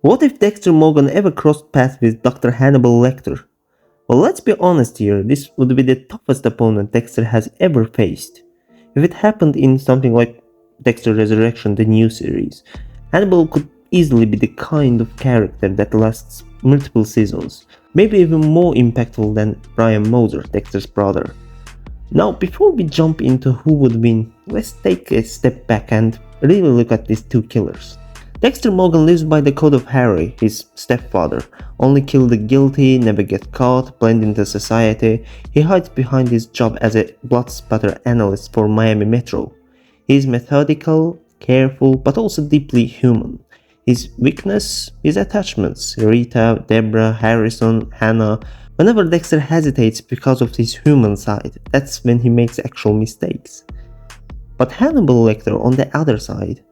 What if Dexter Morgan ever crossed paths with Dr. Hannibal Lecter? Well, let's be honest here, this would be the toughest opponent Dexter has ever faced. If it happened in something like Dexter Resurrection, the new series, Hannibal could easily be the kind of character that lasts multiple seasons, maybe even more impactful than Brian Moser, Dexter's brother. Now, before we jump into who would win, let's take a step back and really look at these two killers. Dexter Morgan lives by the code of Harry, his stepfather. Only kill the guilty, never get caught, blend into society. He hides behind his job as a blood spatter analyst for Miami Metro. He is methodical, careful, but also deeply human. His weakness is attachments. Rita, Deborah, Harrison, Hannah. Whenever Dexter hesitates because of his human side, that's when he makes actual mistakes. But Hannibal Lecter, on the other side,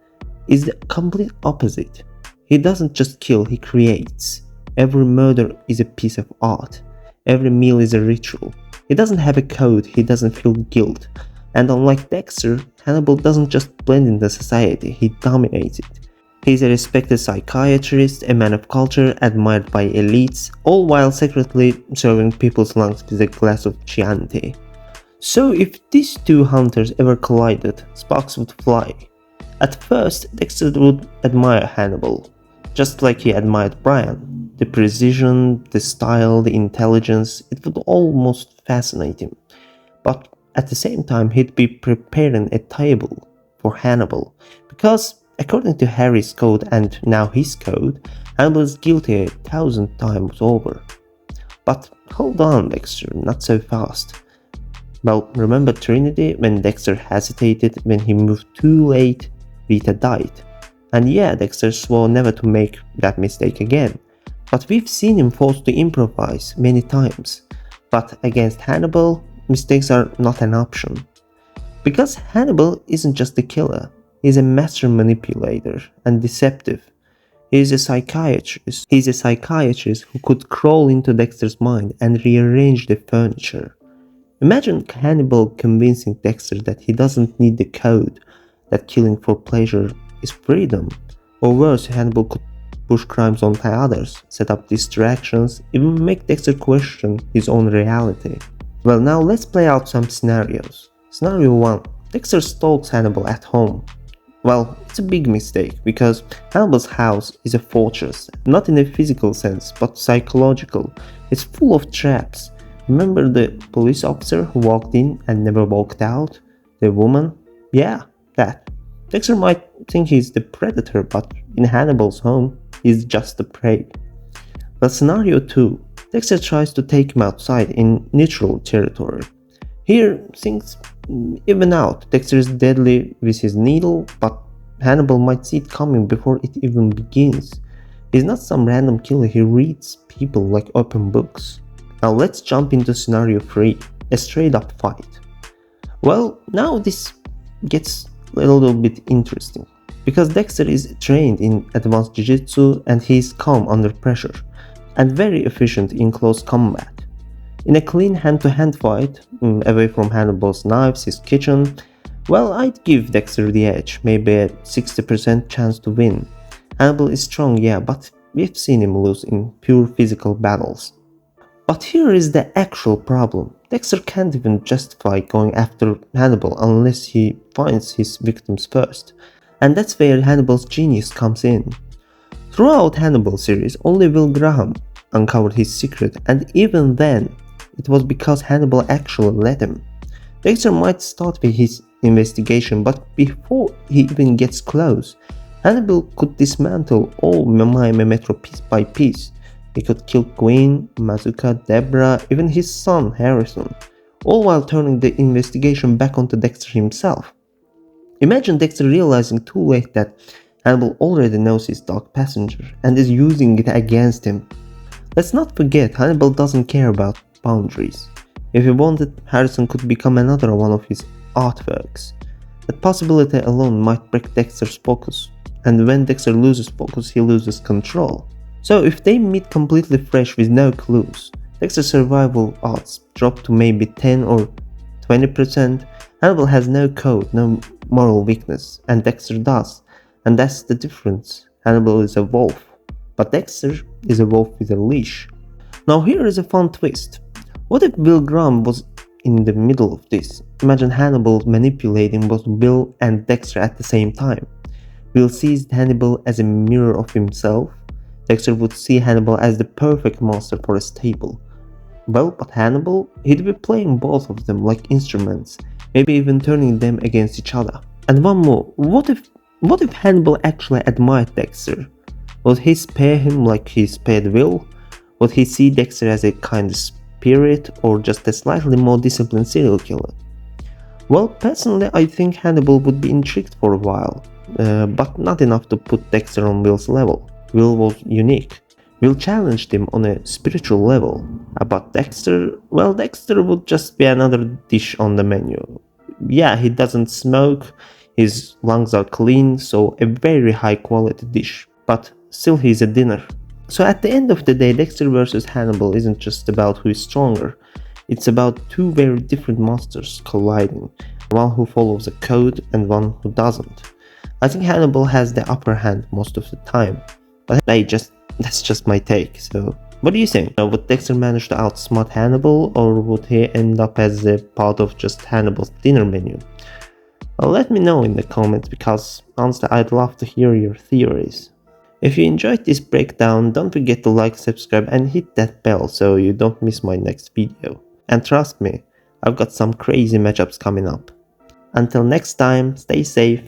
is the complete opposite. He doesn't just kill, he creates. Every murder is a piece of art. Every meal is a ritual. He doesn't have a code, he doesn't feel guilt. And unlike Dexter, Hannibal doesn't just blend into society, he dominates it. He's a respected psychiatrist, a man of culture, admired by elites, all while secretly serving people's lungs with a glass of Chianti. So if these two hunters ever collided, sparks would fly. At first, Dexter would admire Hannibal, just like he admired Brian. The precision, the style, the intelligence, it would almost fascinate him. But at the same time, he'd be preparing a table for Hannibal, because according to Harry's code and now his code, Hannibal is guilty 1,000 times over. But hold on, Dexter, not so fast. Well, remember Trinity when Dexter hesitated, when he moved too late? Rita died. And yeah, Dexter swore never to make that mistake again. But we've seen him forced to improvise many times. But against Hannibal, mistakes are not an option. Because Hannibal isn't just a killer, he's a master manipulator and deceptive. He's a psychiatrist. He's a psychiatrist who could crawl into Dexter's mind and rearrange the furniture. Imagine Hannibal convincing Dexter that he doesn't need the code, that killing for pleasure is freedom. Or worse, Hannibal could push crimes onto others, set up distractions, even make Dexter question his own reality. Well, now let's play out some scenarios. Scenario 1. Dexter stalks Hannibal at home. Well, it's a big mistake, because Hannibal's house is a fortress, not in a physical sense, but psychological. It's full of traps. Remember the police officer who walked in and never walked out? The woman? Yeah, that. Dexter might think he's the predator, but in Hannibal's home, he's just the prey. But scenario 2. Dexter tries to take him outside in neutral territory. Here, things even out. Dexter is deadly with his needle, but Hannibal might see it coming before it even begins. He's not some random killer, he reads people like open books. Now let's jump into scenario 3, a straight up fight. Well, now this gets a little bit interesting, because Dexter is trained in advanced jiu-jitsu and he's calm under pressure, and very efficient in close combat. In a clean hand-to-hand fight, away from Hannibal's knives, his kitchen, well, I'd give Dexter the edge, maybe a 60% chance to win. Hannibal is strong, yeah, but we've seen him lose in pure physical battles. But here is the actual problem. Dexter can't even justify going after Hannibal unless he finds his victims first. And that's where Hannibal's genius comes in. Throughout Hannibal series, only Will Graham uncovered his secret, and even then, it was because Hannibal actually let him. Dexter might start with his investigation, but before he even gets close, Hannibal could dismantle all Miami Metro piece by piece. He could kill Queen, Mazuka, Deborah, even his son Harrison, all while turning the investigation back onto Dexter himself. Imagine Dexter realizing too late that Hannibal already knows his dog passenger and is using it against him. Let's not forget, Hannibal doesn't care about boundaries. If he wanted, Harrison could become another one of his artworks. That possibility alone might break Dexter's focus, and when Dexter loses focus, he loses control. So if they meet completely fresh with no clues, Dexter's survival odds drop to maybe 10 or 20%. Hannibal has no code, no moral weakness, and Dexter does, and that's the difference. Hannibal is a wolf, but Dexter is a wolf with a leash. Now here is a fun twist. What if Bill Graham was in the middle of this? Imagine Hannibal manipulating both Bill and Dexter at the same time. Bill sees Hannibal as a mirror of himself. Dexter would see Hannibal as the perfect monster for his table. Well, but Hannibal, he'd be playing both of them like instruments, maybe even turning them against each other. And one more, what if Hannibal actually admired Dexter? Would he spare him like he spared Will? Would he see Dexter as a kind of spirit or just a slightly more disciplined serial killer? Well, personally, I think Hannibal would be intrigued for a while, but not enough to put Dexter on Will's level. Will was unique. Will challenged him on a spiritual level. But Dexter, well, Dexter would just be another dish on the menu. Yeah, he doesn't smoke, his lungs are clean, so a very high quality dish. But still, he's a dinner. So at the end of the day, Dexter vs. Hannibal isn't just about who is stronger. It's about two very different monsters colliding, one who follows a code and one who doesn't. I think Hannibal has the upper hand most of the time, but that's just my take. So what do you think? Would Dexter manage to outsmart Hannibal, or would he end up as a part of just Hannibal's dinner menu? Well, let me know in the comments, because honestly I'd love to hear your theories. If you enjoyed this breakdown, don't forget to like, subscribe and hit that bell so you don't miss my next video. And trust me, I've got some crazy matchups coming up. Until next time, stay safe